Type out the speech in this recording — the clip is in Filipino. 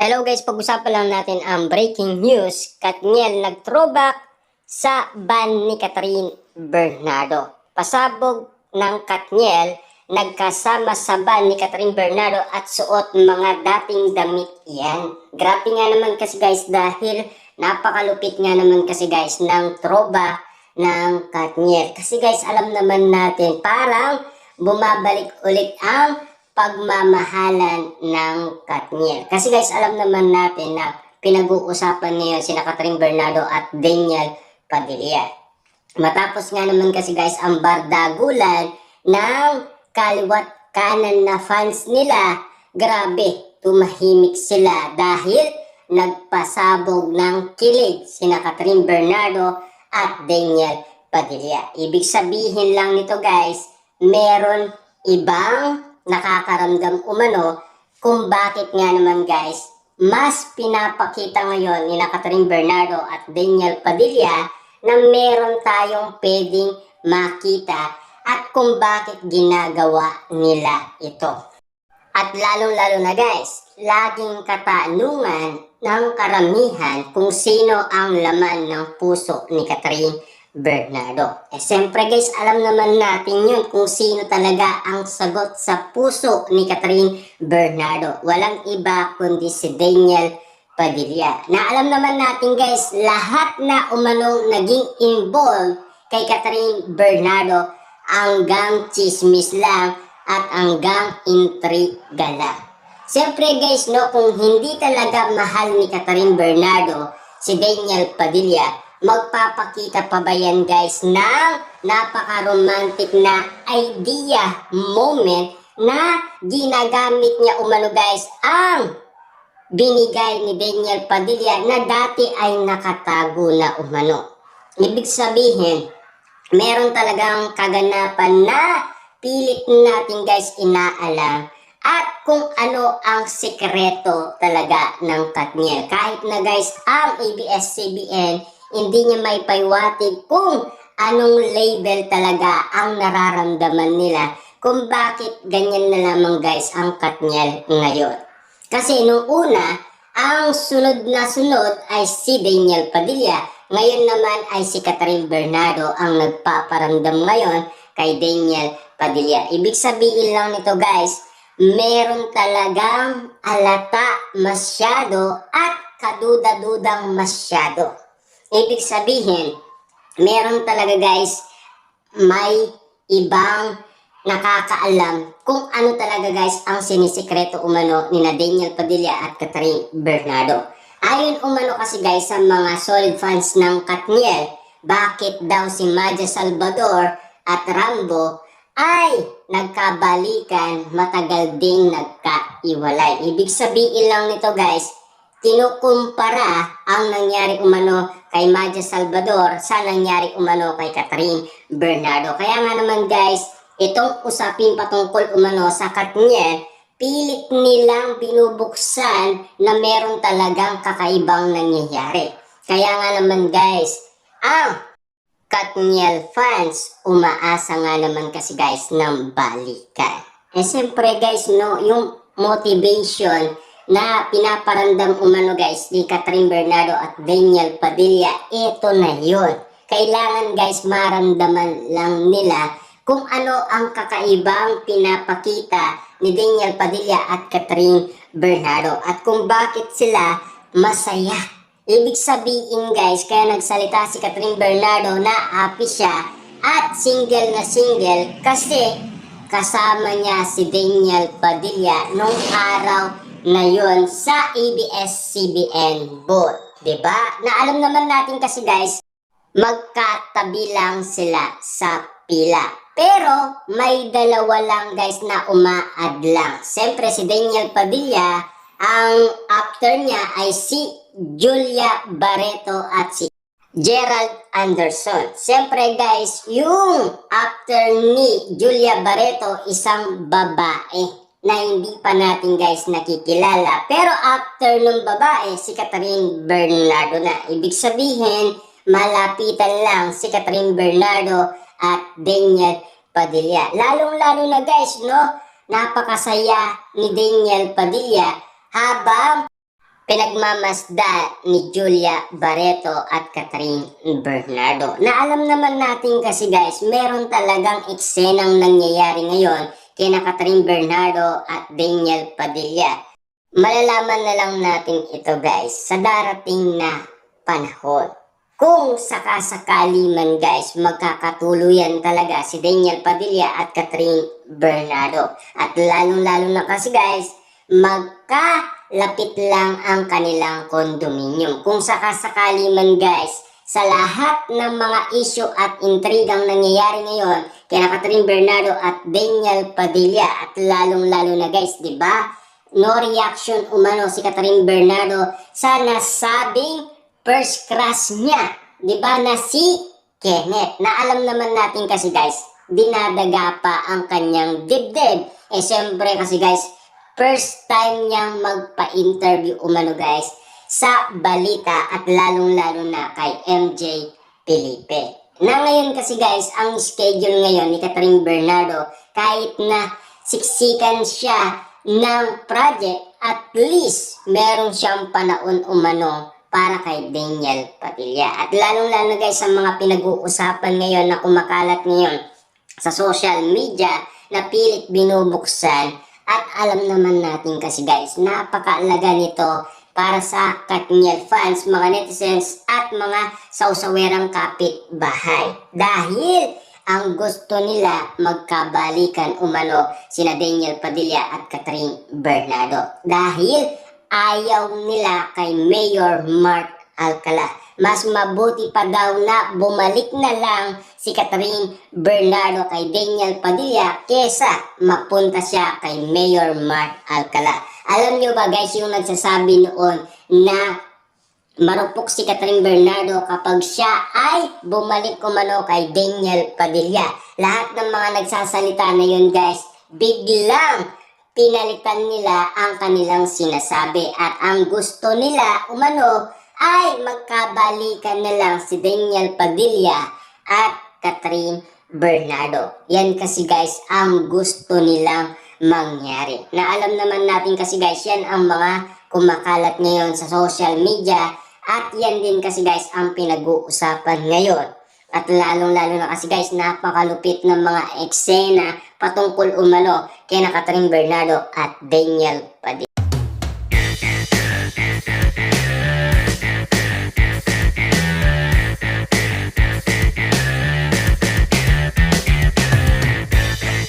Hello guys, pag-usapan lang natin ang breaking news. Katniel nag-throwback sa ban ni Catherine Bernardo. Pasabog ng Katniel, nagkasama sa ban ni Catherine Bernardo at suot mga dating damit yan. Grabe nga naman kasi guys dahil napakalupit nga naman kasi guys ng throwback ng Katniel. Kasi guys alam naman natin parang bumabalik ulit ang pagmamahalan ng Katniel. Kasi guys, alam naman natin na pinag-uusapan ngayon sina Catherine Bernardo at Daniel Padilla. Matapos nga naman kasi guys ang bardagulan ng kaliwat kanan na fans nila, grabe, tumahimik sila dahil nagpasabog ng kilig sina Catherine Bernardo at Daniel Padilla. Ibig sabihin lang nito guys, meron ibang nakakaramdam umano kung bakit nga naman guys mas pinapakita ngayon ni Catherine Bernardo at Daniel Padilla na meron tayong pwedeng makita at kung bakit ginagawa nila ito. At lalong-lalo na guys, laging katanungan ng karamihan kung sino ang laman ng puso ni Catherine Bernardo. Siyempre guys, alam naman natin yun kung sino talaga ang sagot sa puso ni Catherine Bernardo. Walang iba kundi si Daniel Padilla. Na alam naman natin guys, lahat na umanong naging involved kay Catherine Bernardo hanggang chismis lang at hanggang intriga lang. Siyempre guys, no, kung hindi talaga mahal ni Catherine Bernardo si Daniel Padilla, magpapakita pa ba yan guys ng napaka-romantic na idea moment na ginagamit niya umano guys ang binigay ni Daniel Padilla na dati ay nakatago na umano. Ibig sabihin, meron talagang kaganapan na pilit natin guys inaalam at kung ano ang sekreto talaga ng Katniel. Kahit na guys ang ABS-CBN hindi niya may paiwatig kung anong label talaga ang nararamdaman nila kung bakit ganyan na lamang guys ang Katniel ngayon. Kasi nung una, ang sunod na sunod ay si Daniel Padilla. Ngayon naman ay si Catherine Bernardo ang nagpaparamdam ngayon kay Daniel Padilla. Ibig sabihin lang nito guys, meron talagang alata masyado at kaduda-dudang masyado. Ibig sabihin, meron talaga guys, may ibang nakakaalam kung ano talaga guys ang sinisikreto umano ni Daniel Padilla at Catherine Bernardo. Ayon umano kasi guys sa mga solid fans ng Katniel, bakit daw si Maja Salvador at Rambo ay nagkabalikan, matagal ding nagkaiwalay. Ibig sabihin lang nito guys, kinukumpara ang nangyari umano kay Maja Salvador sa nangyari umano kay Catherine Bernardo. Kaya nga naman guys, itong usapin patungkol umano sa Katniel, pilit nilang binubuksan na meron talagang kakaibang nangyayari. Kaya nga naman guys, ang Katniel fans umaasa nga naman kasi guys ng balikan. Siyempre guys, no, yung motivation na pinaparandam umano guys ni Catherine Bernardo at Daniel Padilla, ito na yun. Kailangan guys maramdaman lang nila kung ano ang kakaibang pinapakita ni Daniel Padilla at Catherine Bernardo at kung bakit sila masaya. Ibig sabihin guys, kaya nagsalita si Catherine Bernardo na happy siya at single na single kasi kasama niya si Daniel Padilla nung araw na yun sa ABS-CBN booth. Diba? Na alam naman natin kasi guys, magkatabi lang sila sa pila. Pero may dalawa lang guys na umaad lang. Siyempre si Daniel Padilla, ang actor niya ay si Julia Barreto at si Gerald Anderson. Siyempre guys, yung actor ni Julia Barreto isang babae na hindi pa natin guys nakikilala. Pero after nung babae, si Catherine Bernardo na. Ibig sabihin, malapitan lang si Catherine Bernardo at Daniel Padilla. Lalong-lalo na guys, no? Napakasaya ni Daniel Padilla habang pinagmamasda ni Julia Barreto at Catherine Bernardo. Na alam naman natin kasi guys, meron talagang eksenang nangyayari ngayon kina Catherine Bernardo at Daniel Padilla. Malalaman na lang natin ito guys sa darating na panahon. Kung sakasakali man guys, magkakatuluyan talaga si Daniel Padilla at Catherine Bernardo. At lalong-lalo na kasi guys, magkalapit lang ang kanilang kondominium. Kung sakasakali man guys, sa lahat ng mga issue at intrigang nangyayari ngayon kina Catherine Bernardo at Daniel Padilla, at lalong-lalo na guys, di ba? No reaction umano si Catherine Bernardo sa nasabing first crush niya, di ba, na si Kenneth. Na alam naman natin kasi guys, dinadaga pa ang kanyang dibdib. Siyempre kasi guys, first time niyang magpa-interview umano guys sa balita, at lalong-lalo na kay MJ Felipe. Na ngayon kasi guys, ang schedule ngayon ni Catherine Bernardo, kahit na siksikan siya ng project, at least meron siyang panahon umano para kay Daniel Padilla. At lalong-lalo guys sa mga pinag-uusapan ngayon na kumakalat ngayon sa social media na pilit binubuksan, at alam naman natin kasi guys, napakaalaga nito para sa Katniel fans, mga netizens at mga sausawerang kapitbahay. Dahil ang gusto nila magkabalikan umano sina Daniel Padilla at Catherine Bernardo. Dahil ayaw nila kay Mayor Mark Alcala. Mas mabuti pa daw na bumalik na lang si Catherine Bernardo kay Daniel Padilla kesa mapunta siya kay Mayor Mark Alcala. Alam nyo ba guys, yung nagsasabi noon na marupok si Catherine Bernardo kapag siya ay bumalik umano kay Daniel Padilla. Lahat ng mga nagsasalita na yun guys, biglang pinalitan nila ang kanilang sinasabi, at ang gusto nila umano ay magkabalikan na lang si Daniel Padilla at Catherine Bernardo. Yan kasi guys ang gusto nilang mangyari. Na alam naman natin kasi guys, yan ang mga kumakalat ngayon sa social media, at yan din kasi guys ang pinag-uusapan ngayon. At lalong-lalo na kasi guys, napakalupit ng mga eksena patungkol umano kina Catherine Bernardo at Daniel Padilla.